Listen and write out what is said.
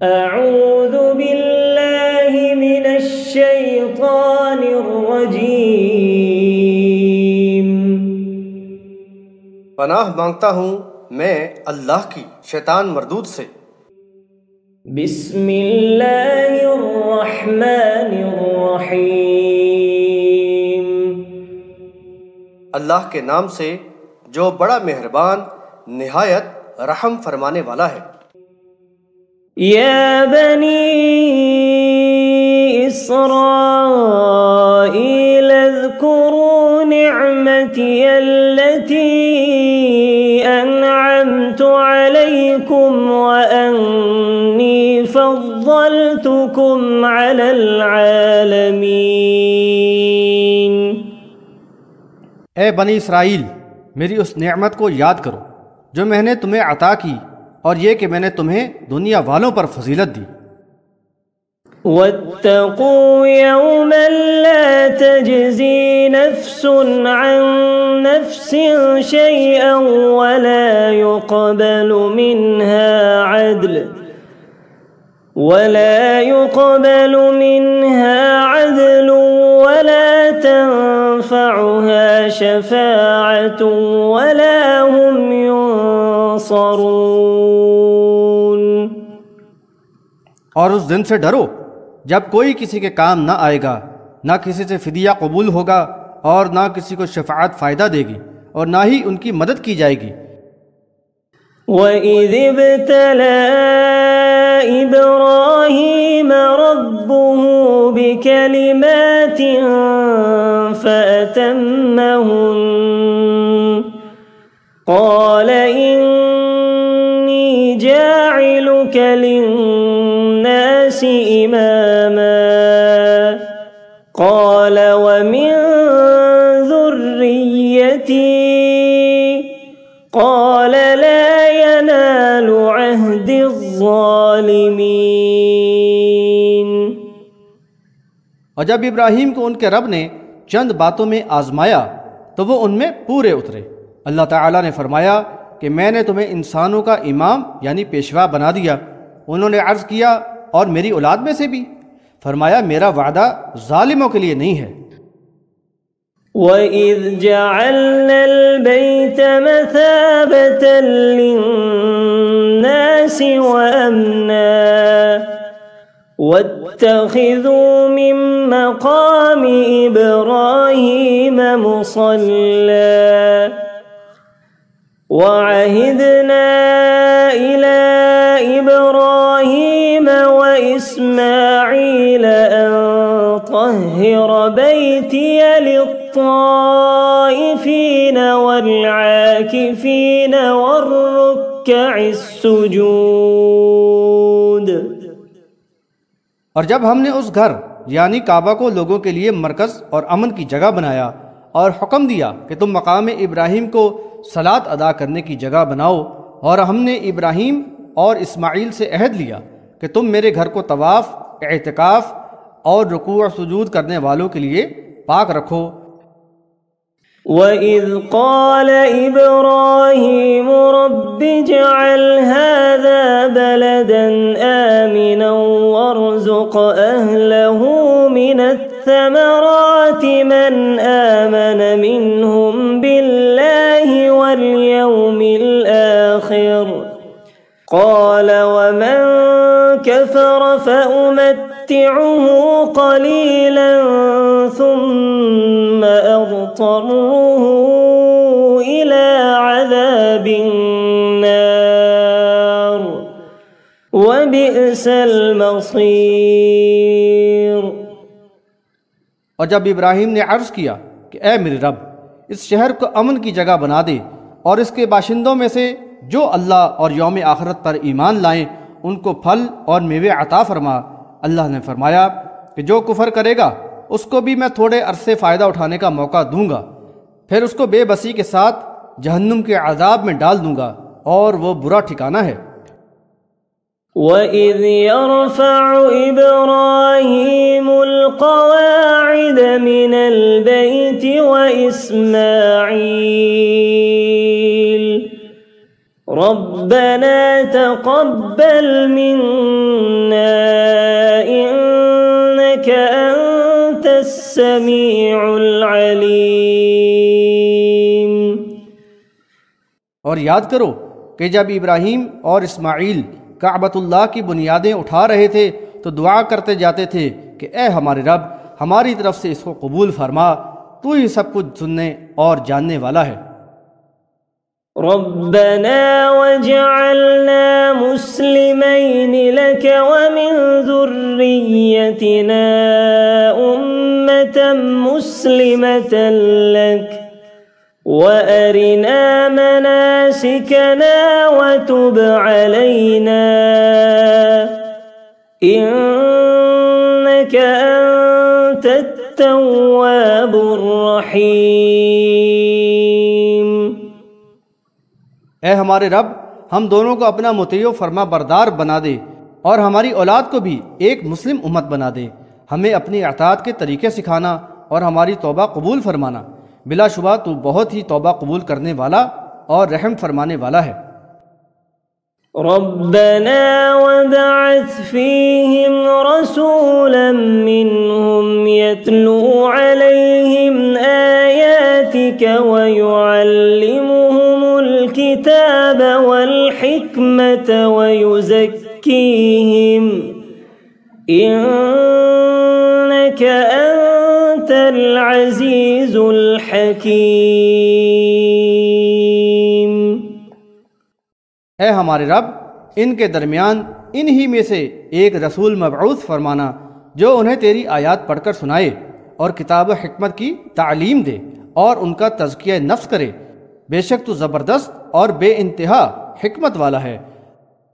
अऊज़ु बिल्लाहि मिनश शैतानिर रजीम। पनाह मांगता हूँ मैं अल्लाह की शैतान मरदूद से। बिस्मिल्लाहिर रहमानिर रहीम। अल्लाह के नाम से जो बड़ा मेहरबान निहायत रहम फरमाने वाला है। या बनी इस्राईल अज़्कुरू निअमती अल्लती अनअमतु अलैकुम व अन्नी फद्दलतुकुम अलल आलमीन। ए बनी इसराइल, मेरी उस नेमत को याद करो जो मैंने तुम्हें अता की, और ये कि मैंने तुम्हें दुनिया वालों पर फजीलत दी। वत्तक़ू यौमन ला तजज़ी नफ्सुन अन नफ्सिन शैअन वला युक़बलु मिन्हा अदल वला तंफ़उहा शफ़ाअतुन वला हुम युंसरून। और उस दिन से डरो जब कोई किसी के काम ना आएगा, ना किसी से फिदिया कबूल होगा, और ना किसी को शफाअत फ़ायदा देगी, और ना ही उनकी मदद की जाएगी। वइज़ इब्तला इब्राहीम रब्बुहु बिकलिमातिन फ़अतम्महुन क़ाल इन्नी जाइलुक लिन्नासि इमामा क़ाल व मिन ज़ुर्रिय्यती क़ाल ला यनालु अहदिज़्ज़ालिमीन। और जब इब्राहीम को उनके रब ने चंद बातों में आजमाया तो वो उनमें पूरे उतरे। अल्लाह ताला ने फरमाया कि मैंने तुम्हें इंसानों का इमाम यानी पेशवा बना दिया। उन्होंने अर्ज़ किया, और मेरी औलाद में से भी? फरमाया, मेरा वादा जालिमों के लिए नहीं है। वइज़ जअलनल बैत मसाबतन लिन्नासि व अम्ना वत्तखिज़ू मिन मक़ामि इब्राहीम मुसल्ला वअहिदना इला इब्राहीम व इस्माईल अन तह्हिर बैतिय लित्ताइफीन वल्आकिफीन वर्रुक्कइस्सुजूद। और जब हमने उस घर यानी काबा को लोगों के लिए मरकज़ और अमन की जगह बनाया, और हुक्म दिया कि तुम मकाम इब्राहीम को सलात अदा करने की जगह बनाओ, और हमने इब्राहीम और इस्माईल से अहद लिया कि तुम मेरे घर को तवाफ़, एतिकाफ़ और रुकू और सुजूद करने वालों के लिए पाक रखो। वइज़ क़ाल इब्राहीम रब्बि जअल हाज़ा बलदन आमिनन वरज़ुक़ अहलहु मिनस्समराति मन आमन मिनहुम बिल्लाहि वल यौमिल आखिर क़ाल वमन कफ़र फ़उमत्तिउहु क़लीलन सुम्मा अज़्तरुहु इला अज़ाबिन नार व बिअसल मसीर। और जब इब्राहीम ने अर्ज़ किया कि ए मेरे रब, इस शहर को अमन की जगह बना दे, और इसके बाशिंदों में से जो अल्लाह और यौम आखिरत पर ईमान लाएं उनको फल और मेवे अता फरमा। अल्लाह ने फरमाया कि जो कुफर करेगा उसको भी मैं थोड़े अरसे फ़ायदा उठाने का मौका दूंगा, फिर उसको बेबसी के साथ जहन्नुम के अज़ाब में डाल दूंगा, और वो बुरा ठिकाना है। वइज़ यरफ़अु इब्राहीमुल क़वाइद मिनल बैति व इस्माईल रब्बना तक़ब्बल मिन्ना इन्नका अंतस्समीउल अलीम। और याद करो कि जब इब्राहीम और इस्माइल काबतुल्लाह की बुनियादें उठा रहे थे तो दुआ करते जाते थे कि ए हमारे रब, हमारी तरफ से इसको कबूल फरमा, तू ही सब कुछ सुनने और जानने वाला है। रब्बना वजअलना मुस्लिमैन लक व मिन ज़ुर्रिय्यतिना उम्मतन मुस्लिमतन लक व अरिना मनासिकना व तुब अलैना इन्नका अंतत तव्वाबुर रहीम। ए हमारे रब, हम दोनों को अपना मुतय्यो फरमा बरदार बना दे और हमारी औलाद को भी एक मुस्लिम उम्मत बना दे। हमें अपनी अताअत के तरीके सिखाना और हमारी तौबा कबूल फरमाना। बिलाशुबा तू बहुत ही तौबा कबूल करने वाला और रहम फरमाने वाला है। रब्बना वबअथ फीहिम रसूलन मिनहुम यतलू अलैहिम आयातिका व युअल्लिमुहुमुल किताब वल हिकमत व युज़क्कीहिम इन्नका अंतल अज़ीज़ुल हकीम। ए हमारे रब, इनके दरमियान इन्हीं में से एक रसूल मबऊस फरमाना जो उन्हें तेरी आयात पढ़कर सुनाए और किताब हिकमत की तालीम दे और उनका तज़किया नफ्स करे। बेशक तू ज़बरदस्त और बेइंतहा हिकमत वाला है।